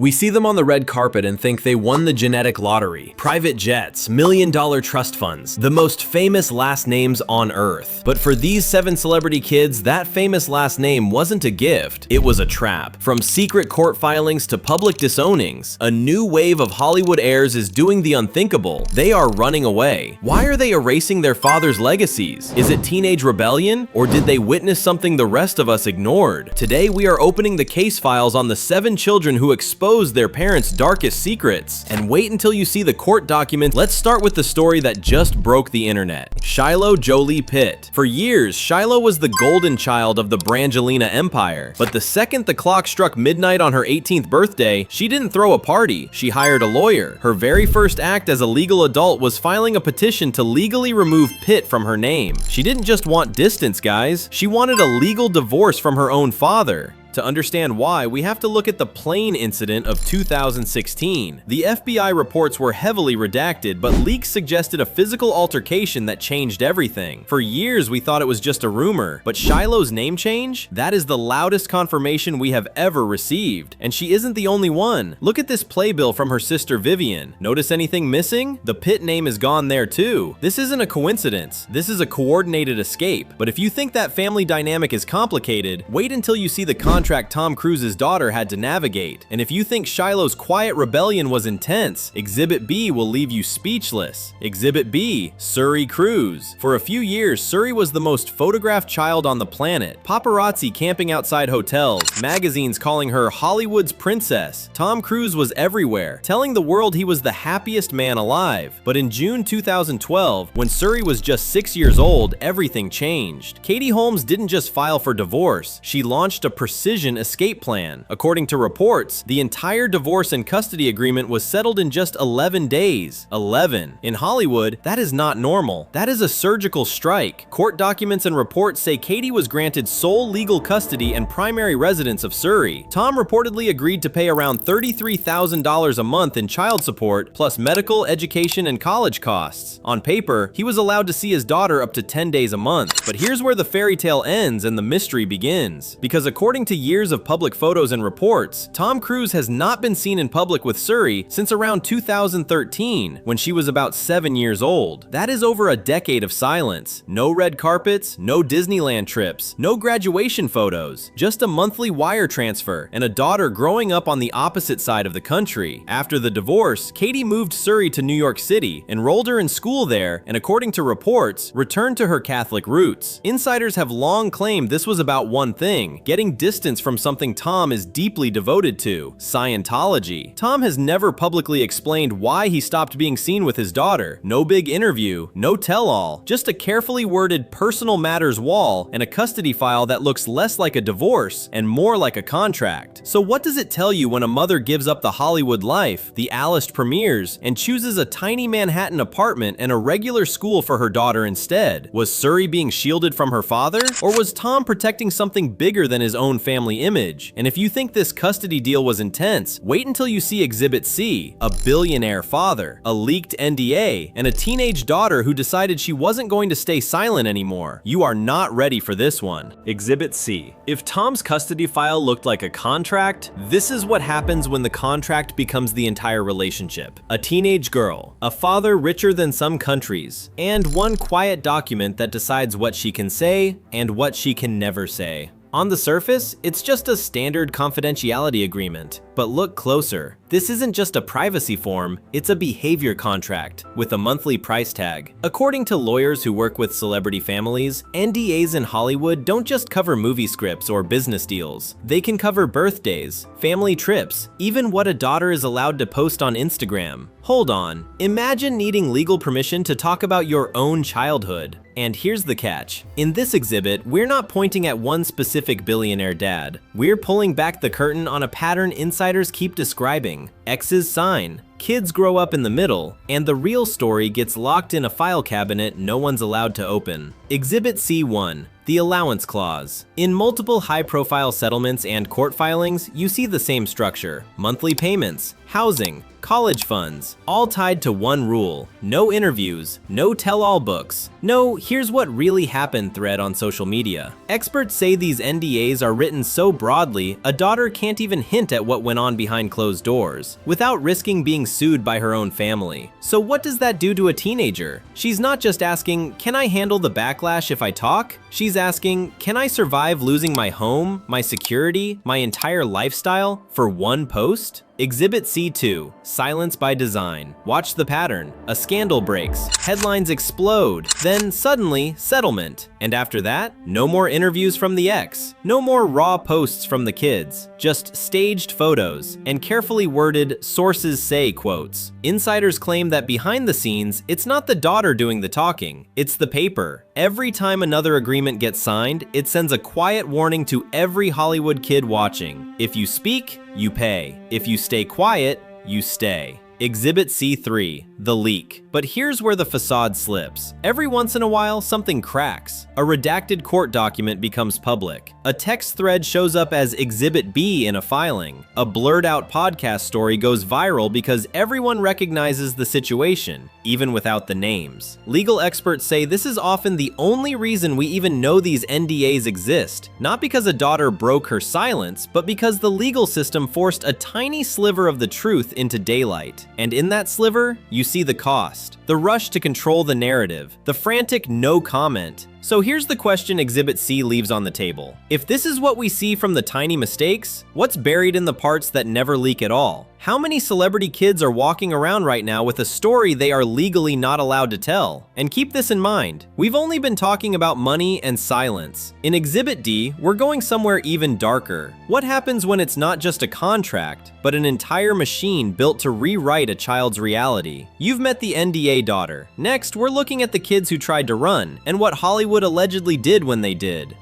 We see them on the red carpet and think they won the genetic lottery. Private jets, million-dollar trust funds, the most famous last names on Earth. But for these 7 celebrity kids, that famous last name wasn't a gift, it was a trap. From secret court filings to public disownings, a new wave of Hollywood heirs is doing the unthinkable. They are running away. Why are they erasing their father's legacies? Is it teenage rebellion, or did they witness something the rest of us ignored? Today we are opening the case files on the 7 children who exposed their parents' darkest secrets. And wait until you see the court documents. Let's start with the story that just broke the internet. Shiloh Jolie-Pitt. For years, Shiloh was the golden child of the Angelina empire. But the second the clock struck midnight on her 18th birthday, she didn't throw a party, she hired a lawyer. Her very first act as a legal adult was filing a petition to legally remove Pitt from her name. She didn't just want distance, guys. She wanted a legal divorce from her own father. To understand why, we have to look at the plane incident of 2016. The FBI reports were heavily redacted, but leaks suggested a physical altercation that changed everything. For years, we thought it was just a rumor, but Shiloh's name change? That is the loudest confirmation we have ever received. And she isn't the only one. Look at this playbill from her sister Vivian. Notice anything missing? The Pitt name is gone there too. This isn't a coincidence. This is a coordinated escape. But if you think that family dynamic is complicated, wait until you see the contract Tom Cruise's daughter had to navigate. And if you think Shiloh's quiet rebellion was intense, Exhibit B will leave you speechless. Exhibit B, Suri Cruise. For a few years, Suri was the most photographed child on the planet. Paparazzi camping outside hotels, magazines calling her Hollywood's princess. Tom Cruise was everywhere, telling the world he was the happiest man alive. But in June 2012, when Suri was just 6 years old, everything changed. Katie Holmes didn't just file for divorce, she launched a precision escape plan. According to reports, the entire divorce and custody agreement was settled in just 11 days. 11. In Hollywood, that is not normal. That is a surgical strike. Court documents and reports say Katie was granted sole legal custody and primary residence of Suri. Tom reportedly agreed to pay around $33,000 a month in child support, plus medical, education, and college costs. On paper, he was allowed to see his daughter up to 10 days a month. But here's where the fairy tale ends and the mystery begins. Because according to years of public photos and reports, Tom Cruise has not been seen in public with Suri since around 2013, when she was about 7 years old. That is over a decade of silence. No red carpets, no Disneyland trips, no graduation photos, just a monthly wire transfer and a daughter growing up on the opposite side of the country. After the divorce, Katie moved Suri to New York City, enrolled her in school there, and according to reports, returned to her Catholic roots. Insiders have long claimed this was about one thing: getting distance from something Tom is deeply devoted to, Scientology. Tom has never publicly explained why he stopped being seen with his daughter. No big interview, no tell-all, just a carefully worded personal matters wall and a custody file that looks less like a divorce and more like a contract. So what does it tell you when a mother gives up the Hollywood life, the A-list premieres, and chooses a tiny Manhattan apartment and a regular school for her daughter instead? Was Suri being shielded from her father? Or was Tom protecting something bigger than his own family image? And if you think this custody deal was intense, wait until you see Exhibit C, a billionaire father, a leaked NDA, and a teenage daughter who decided she wasn't going to stay silent anymore. You are not ready for this one. Exhibit C. If Tom's custody file looked like a contract, this is what happens when the contract becomes the entire relationship. A teenage girl, a father richer than some countries, and one quiet document that decides what she can say and what she can never say. On the surface, it's just a standard confidentiality agreement, but look closer. This isn't just a privacy form, it's a behavior contract with a monthly price tag. According to lawyers who work with celebrity families, NDAs in Hollywood don't just cover movie scripts or business deals. They can cover birthdays, family trips, even what a daughter is allowed to post on Instagram. Hold on, imagine needing legal permission to talk about your own childhood. And here's the catch. In this exhibit, we're not pointing at one specific billionaire dad. We're pulling back the curtain on a pattern insiders keep describing. X's sign. Kids grow up in the middle, and the real story gets locked in a file cabinet no one's allowed to open. Exhibit C1. The Allowance Clause. In multiple high-profile settlements and court filings, you see the same structure. Monthly payments, housing, college funds, all tied to one rule: no interviews, no tell-all books, no "here's what really happened" thread on social media. Experts say these NDAs are written so broadly, a daughter can't even hint at what went on behind closed doors, without risking being sued by her own family. So what does that do to a teenager? She's not just asking, can I handle the backlash if I talk? She's asking, can I survive losing my home, my security, my entire lifestyle for one post? Exhibit C2. Silence by design. Watch the pattern. A scandal breaks. Headlines explode. Then suddenly, settlement. And after that, no more interviews from the ex. No more raw posts from the kids. Just staged photos and carefully worded "sources say" quotes. Insiders claim that behind the scenes, it's not the daughter doing the talking. It's the paper. Every time another agreement gets signed, it sends a quiet warning to every Hollywood kid watching. If you speak, you pay. If you stay quiet, you stay. Exhibit C3. The leak. But here's where the facade slips. Every once in a while, something cracks. A redacted court document becomes public. A text thread shows up as Exhibit B in a filing. A blurred-out podcast story goes viral because everyone recognizes the situation, even without the names. Legal experts say this is often the only reason we even know these NDAs exist, not because a daughter broke her silence, but because the legal system forced a tiny sliver of the truth into daylight. And in that sliver, you see the cost, the rush to control the narrative, the frantic no comment. So here's the question Exhibit C leaves on the table. If this is what we see from the tiny mistakes, what's buried in the parts that never leak at all? How many celebrity kids are walking around right now with a story they are legally not allowed to tell? And keep this in mind, we've only been talking about money and silence. In Exhibit D, we're going somewhere even darker. What happens when it's not just a contract, but an entire machine built to rewrite a child's reality? You've met the NDA daughter. Next, we're looking at the kids who tried to run, and what Hollywood allegedly did when they did.